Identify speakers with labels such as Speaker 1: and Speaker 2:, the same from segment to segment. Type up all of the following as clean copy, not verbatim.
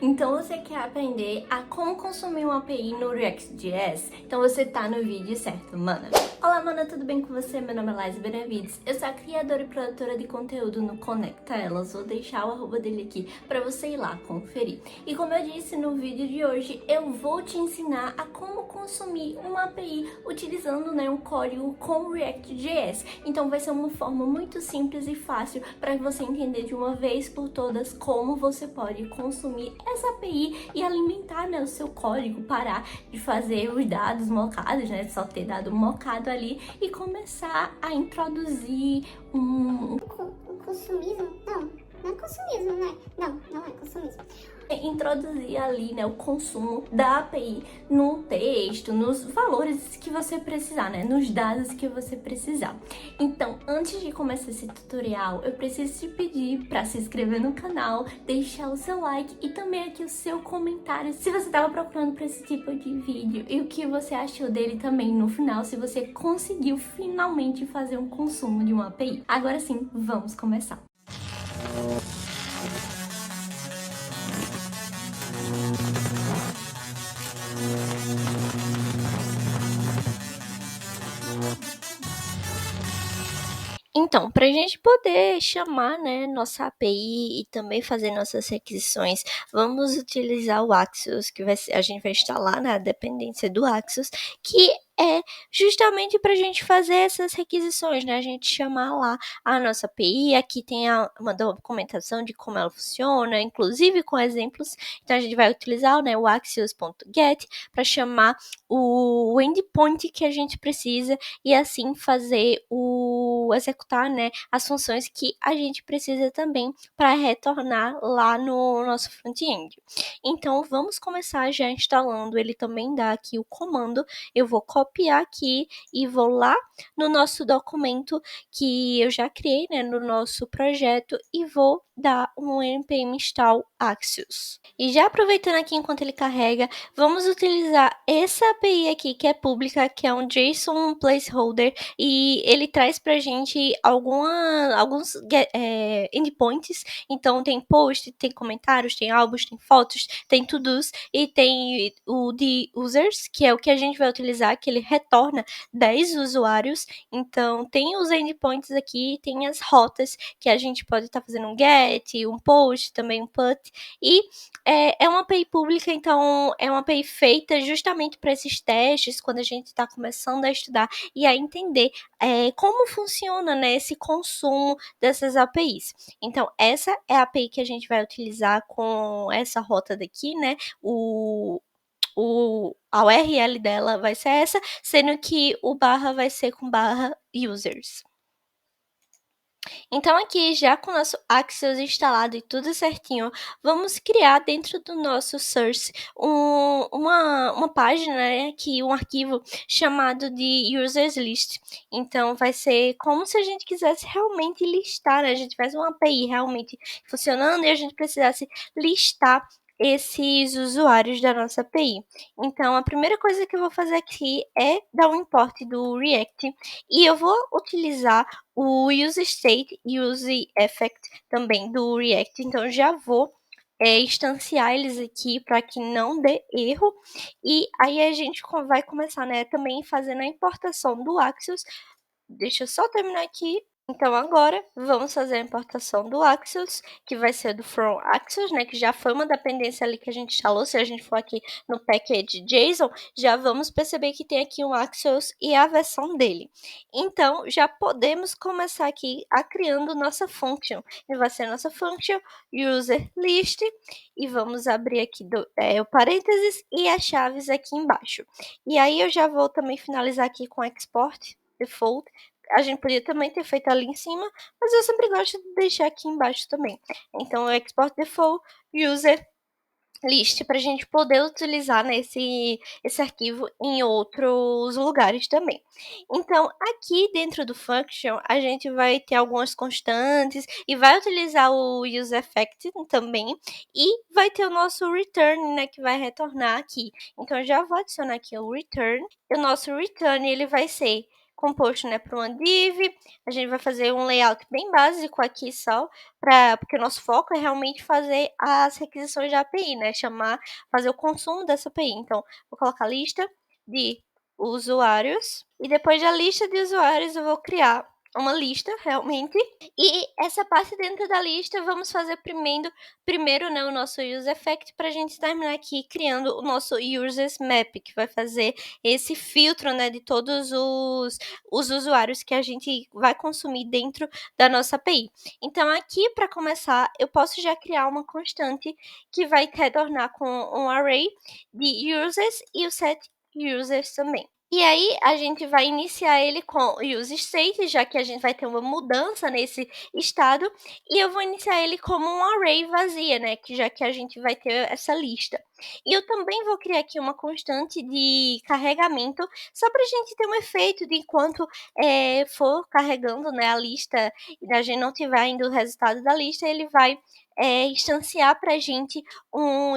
Speaker 1: Então você quer aprender a como consumir uma API no React.js? Então você tá no vídeo certo, mana. Olá, mana, tudo bem com você? Meu nome é Laís Benavides, eu sou a criadora e produtora de conteúdo no Conecta Elas. Vou deixar o arroba dele aqui pra você ir lá conferir. E como eu disse no vídeo de hoje, eu vou te ensinar a como consumir uma API utilizando, um código com React.js. Então vai ser uma forma muito simples e fácil para você entender de uma vez por todas como você pode consumir essa API e alimentar, o seu código, parar de fazer os dados mocados, só ter dado mocado ali e começar a introduzir
Speaker 2: O consumismo? Não é consumismo, né? Não é consumismo.
Speaker 1: Introduzir ali, o consumo da API no texto, nos valores que você precisar, nos dados que você precisar. Então, antes de começar esse tutorial, eu preciso te pedir para se inscrever no canal, deixar o seu like e também aqui o seu comentário se você estava procurando por esse tipo de vídeo e o que você achou dele também no final, se você conseguiu finalmente fazer um consumo de uma API. Agora sim, vamos começar. Então, para a gente poder chamar, nossa API e também fazer nossas requisições, vamos utilizar o Axios, que a gente vai instalar na dependência do Axios, que é justamente para a gente fazer essas requisições, A gente chamar lá a nossa API, aqui tem uma documentação de como ela funciona, inclusive com exemplos. Então, a gente vai utilizar, o axios.get para chamar o endpoint que a gente precisa e assim fazer executar, as funções que a gente precisa também para retornar lá no nosso front-end. Então, vamos começar já instalando. Ele também dá aqui o comando. Eu vou copiar aqui e vou lá no nosso documento que eu já criei, no nosso projeto e vou dar um npm install Axios. E já aproveitando aqui enquanto ele carrega, vamos utilizar essa API aqui que é pública, que é um JSON placeholder, e ele traz pra gente alguns endpoints. Então tem post, tem comentários, tem álbuns, tem fotos, tem to-dos e tem o de users, que é o que a gente vai utilizar, que ele retorna 10 usuários. Então tem os endpoints aqui, tem as rotas que a gente pode estar fazendo um get, um post, também um put, e é uma API pública, então é uma API feita justamente para esses testes, quando a gente está começando a estudar e a entender como funciona, esse consumo dessas APIs. Então, essa é a API que a gente vai utilizar com essa rota daqui, a URL dela vai ser essa, sendo que o barra vai ser com barra users. Então, aqui, já com o nosso Axios instalado e tudo certinho, vamos criar dentro do nosso source uma página, um arquivo chamado de users list. Então, vai ser como se a gente quisesse realmente listar, A gente faz uma API realmente funcionando e a gente precisasse listar esses usuários da nossa API. Então, a primeira coisa que eu vou fazer aqui é dar um import do React e eu vou utilizar o useState e useEffect também do React. Então, já vou instanciar eles aqui para que não dê erro. E aí a gente vai começar, também fazendo a importação do Axios. Deixa eu só terminar aqui. Então, agora, vamos fazer a importação do Axios, que vai ser do From Axios, que já foi uma dependência ali que a gente instalou. Se a gente for aqui no package JSON, já vamos perceber que tem aqui um Axios e a versão dele. Então, já podemos começar aqui a criando nossa function. E vai ser nossa function user list, e vamos abrir aqui o parênteses e as chaves aqui embaixo. E aí, eu já vou também finalizar aqui com export default. A gente podia também ter feito ali em cima, mas eu sempre gosto de deixar aqui embaixo também. Então, export default user list para a gente poder utilizar esse arquivo em outros lugares também. Então, aqui dentro do function, a gente vai ter algumas constantes e vai utilizar o useEffect também, e vai ter o nosso return, que vai retornar aqui. Então, eu já vou adicionar aqui o return. O nosso return ele vai ser composto, né, para uma div. A gente vai fazer um layout bem básico aqui só, porque o nosso foco é realmente fazer as requisições da API, né, fazer o consumo dessa API. Então, vou colocar lista de usuários, e depois da lista de usuários eu vou criar uma lista realmente, e essa parte dentro da lista vamos fazer primeiro, né, o nosso use effect, para a gente terminar aqui criando o nosso users map, que vai fazer esse filtro, né, de todos os usuários que a gente vai consumir dentro da nossa API. Então aqui, para começar, eu posso já criar uma constante que vai retornar com um array de users e o set users também. E aí, a gente vai iniciar ele com use state, já que a gente vai ter uma mudança nesse estado, e eu vou iniciar ele como um array vazia, né, já que a gente vai ter essa lista. E eu também vou criar aqui uma constante de carregamento, só para a gente ter um efeito de enquanto for carregando, né, a lista, e a gente não tiver ainda o resultado da lista, ele vai instanciar para a gente um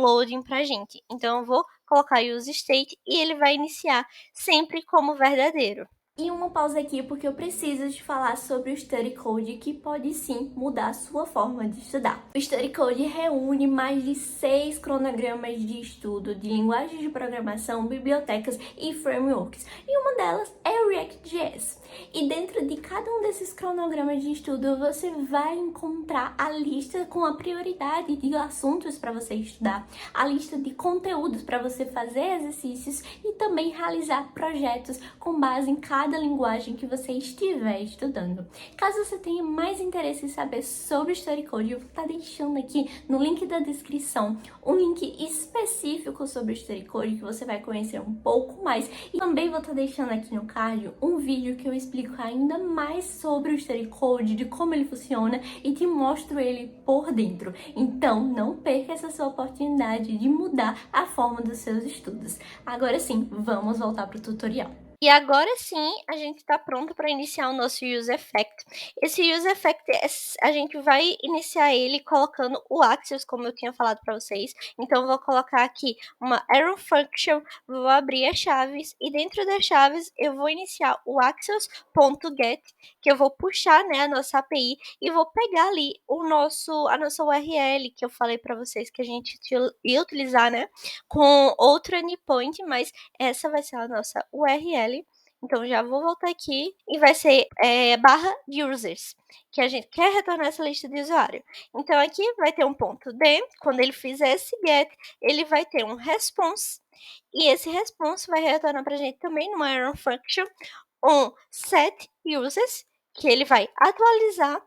Speaker 1: loading para a gente. Então eu vou colocar use state e ele vai iniciar sempre como verdadeiro.
Speaker 3: E uma pausa aqui porque eu preciso te falar sobre o Study Code, que pode sim mudar a sua forma de estudar. O Study Code reúne mais de 6 cronogramas de estudo de linguagens de programação, bibliotecas e frameworks, e uma delas é o React.js. E dentro de cada um desses cronogramas de estudo, você vai encontrar a lista com a prioridade de assuntos para você estudar, a lista de conteúdos para você fazer exercícios e também realizar projetos com base em cada linguagem que você estiver estudando. Caso você tenha mais interesse em saber sobre o Study Code, eu vou estar deixando aqui no link da descrição um link específico sobre o Study Code que você vai conhecer um pouco mais, e também vou estar deixando aqui no card um vídeo que eu explico ainda mais sobre o Study Code, de como ele funciona e te mostro ele por dentro. Então não perca essa sua oportunidade de mudar a forma dos seus estudos. Agora sim, vamos voltar para o tutorial.
Speaker 1: E agora sim, a gente está pronto para iniciar o nosso use effect. Esse use effect, a gente vai iniciar ele colocando o Axios, como eu tinha falado para vocês. Então, eu vou colocar aqui uma arrow function, vou abrir as chaves, e dentro das chaves eu vou iniciar o axios.get, que eu vou puxar, né, a nossa API, e vou pegar ali a nossa URL, que eu falei para vocês que a gente ia utilizar, né, com outro endpoint, mas essa vai ser a nossa URL. Então, já vou voltar aqui e vai ser /users, que a gente quer retornar essa lista de usuário. Então, aqui vai ter um ponto D, quando ele fizer esse get, ele vai ter um response, e esse response vai retornar para a gente também numa arrow function, um set users, que ele vai atualizar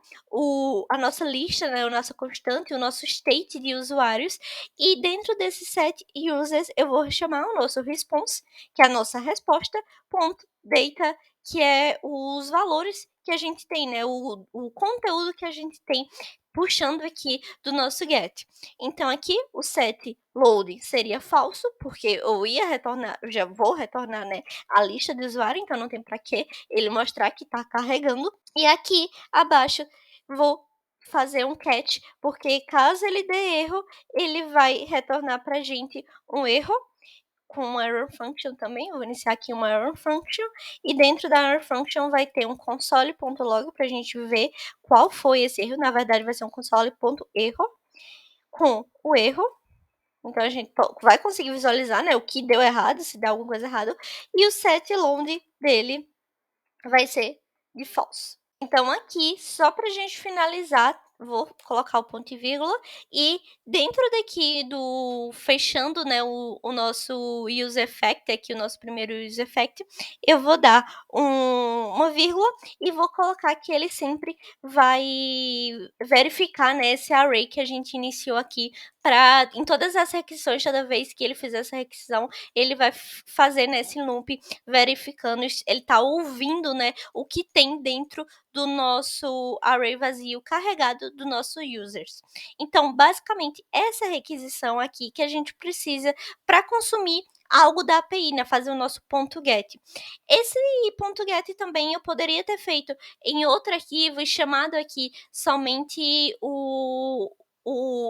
Speaker 1: a nossa lista, né, a nossa constante, o nosso state de usuários, e dentro desse set users eu vou chamar o nosso response, que é a nossa resposta, ponto data, que é os valores que a gente tem, né, o conteúdo que a gente tem puxando aqui do nosso get. Então aqui o set loading seria falso, porque eu já vou retornar, né, a lista de usuário, então não tem para que ele mostrar que está carregando. E aqui abaixo vou fazer um catch, porque caso ele dê erro, ele vai retornar para a gente um erro com uma error function também. Eu vou iniciar aqui uma error function, e dentro da error function vai ter um console.log para a gente ver qual foi esse erro. Na verdade, vai ser um console.erro com o erro. Então, a gente vai conseguir visualizar, né, o que deu errado, se der alguma coisa errada. E o set load dele vai ser de false. Então, aqui, só para a gente finalizar, vou colocar o ponto e vírgula, e dentro daqui fechando, né, o nosso use effect, aqui o nosso primeiro use effect, eu vou dar uma vírgula e vou colocar que ele sempre vai verificar, né, esse array que a gente iniciou aqui, em todas as requisições, toda vez que ele fizer essa requisição, ele vai fazer nesse loop, verificando, ele tá ouvindo, né, o que tem dentro do nosso array vazio carregado do nosso users. Então, basicamente, essa requisição aqui que a gente precisa para consumir algo da API, né, fazer o nosso ponto .get. Esse ponto .get também eu poderia ter feito em outro arquivo e chamado aqui somente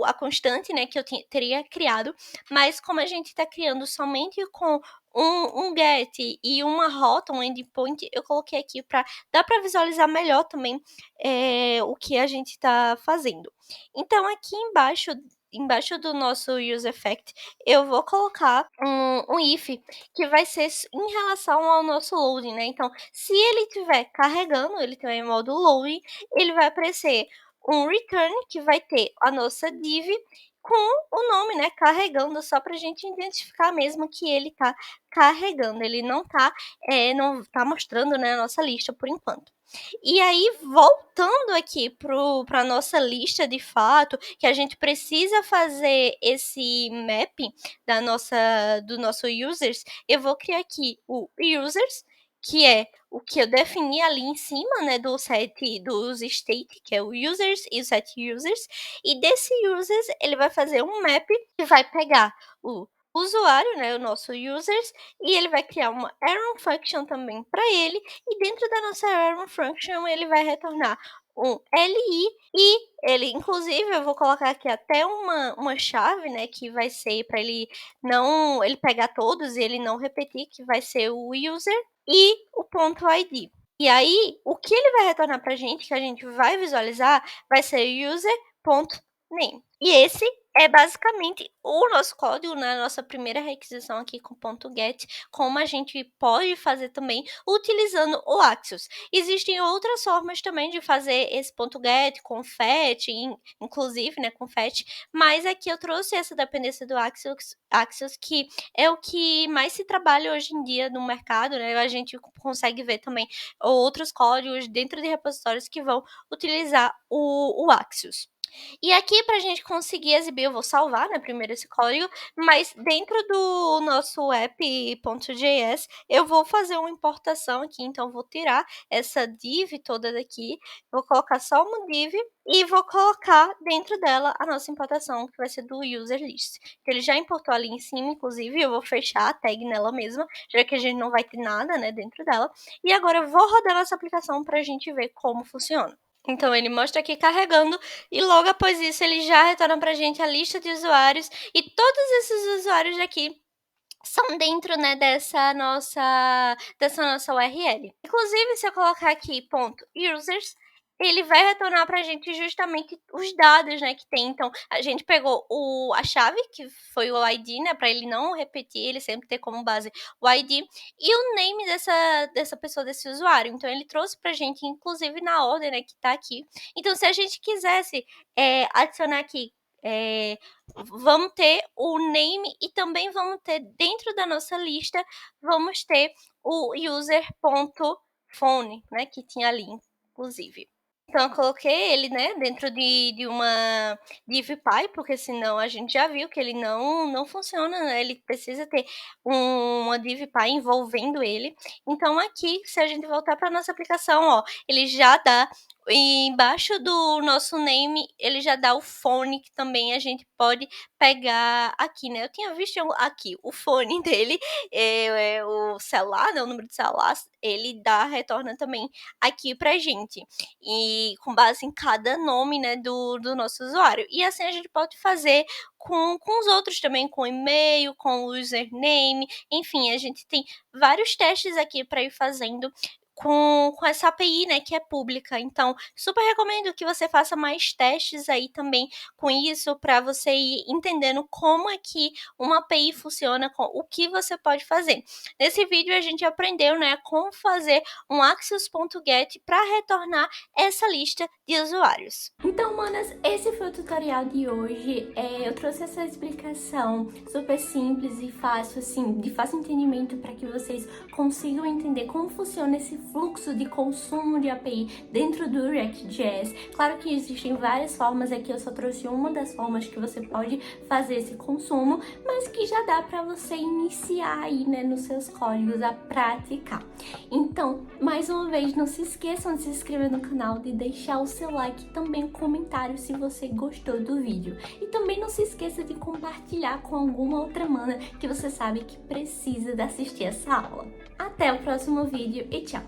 Speaker 1: a constante, né, que eu teria criado, mas como a gente está criando somente com um get e uma rota, um endpoint, eu coloquei aqui para dar para visualizar melhor também o que a gente está fazendo. Então aqui embaixo do nosso useEffect, eu vou colocar um if que vai ser em relação ao nosso loading, né? Então, se ele estiver carregando, ele tem em modo loading, ele vai aparecer um return que vai ter a nossa div com o nome, né, carregando, só para a gente identificar mesmo que ele está carregando. Ele não tá mostrando, né, a nossa lista por enquanto. E aí, voltando aqui para a nossa lista de fato, que a gente precisa fazer esse mapping do nosso users, eu vou criar aqui o users, que é o que eu defini ali em cima, né, dos state, que é o users e o set users, e desse users ele vai fazer um map que vai pegar o usuário, né, o nosso users, e ele vai criar uma arrow function também para ele, e dentro da nossa arrow function ele vai retornar um li, e ele, inclusive, eu vou colocar aqui até uma chave, né, que vai ser para ele pegar todos e ele não repetir, que vai ser o user e o ponto id. E aí, o que ele vai retornar para a gente, que a gente vai visualizar, vai ser user.name. E esse é basicamente o nosso código, na nossa primeira requisição aqui com .get, como a gente pode fazer também utilizando o Axios. Existem outras formas também de fazer esse .get com fetch, inclusive, né, com fetch, mas aqui eu trouxe essa dependência do Axios, que é o que mais se trabalha hoje em dia no mercado, né? A gente consegue ver também outros códigos dentro de repositórios que vão utilizar o Axios. E aqui, para a gente conseguir exibir, eu vou salvar, né, primeiro esse código, mas dentro do nosso app.js, eu vou fazer uma importação aqui, então eu vou tirar essa div toda daqui, vou colocar só uma div e vou colocar dentro dela a nossa importação, que vai ser do user list. Então, ele já importou ali em cima, inclusive, eu vou fechar a tag nela mesma, já que a gente não vai ter nada, né, dentro dela. E agora eu vou rodar nossa aplicação para a gente ver como funciona. Então, ele mostra aqui carregando e logo após isso ele já retorna para a gente a lista de usuários e todos esses usuários aqui são dentro, né, dessa nossa URL. Inclusive, se eu colocar aqui .users, ele vai retornar para a gente justamente os dados, né, que tem. Então, a gente pegou a chave, que foi o ID, né, para ele não repetir, ele sempre ter como base o ID, e o name dessa pessoa, desse usuário. Então, ele trouxe para a gente, inclusive na ordem, né, que está aqui. Então, se a gente quisesse adicionar aqui, vamos ter o name e também vamos ter dentro da nossa lista, vamos ter o user.phone, né, que tinha ali, inclusive. Então, eu coloquei ele, né, dentro de uma divpy, porque senão a gente já viu que ele não funciona, né? Ele precisa ter uma divpy envolvendo ele. Então, aqui, se a gente voltar para nossa aplicação, ó, ele já dá, embaixo do nosso name, ele já dá o phone, que também a gente pode pegar aqui, né? Eu tinha visto aqui o phone dele, o celular, né, o número de celular, ele retorna também aqui pra gente, e com base em cada nome, né, do nosso usuário. E assim a gente pode fazer com os outros também, com e-mail, com o username, enfim, a gente tem vários testes aqui para ir fazendo com essa API, né, que é pública. Então, super recomendo que você faça mais testes aí também com isso, para você ir entendendo como é que uma API funciona, com o que você pode fazer. Nesse vídeo a gente aprendeu, né, como fazer um Axios.get para retornar essa lista de usuários.
Speaker 3: Então, manas, esse foi o tutorial de hoje. Eu trouxe essa explicação super simples e fácil, assim, de fácil entendimento, para que vocês consigam entender como funciona esse fluxo de consumo de API dentro do React.js. Claro que existem várias formas, aqui eu só trouxe uma das formas que você pode fazer esse consumo, mas que já dá para você iniciar aí, né, nos seus códigos a praticar. Então, mais uma vez, não se esqueçam de se inscrever no canal, de deixar o seu like e também um comentário se você gostou do vídeo. E também não se esqueça de compartilhar com alguma outra mana que você sabe que precisa de assistir essa aula. Até o próximo vídeo e tchau!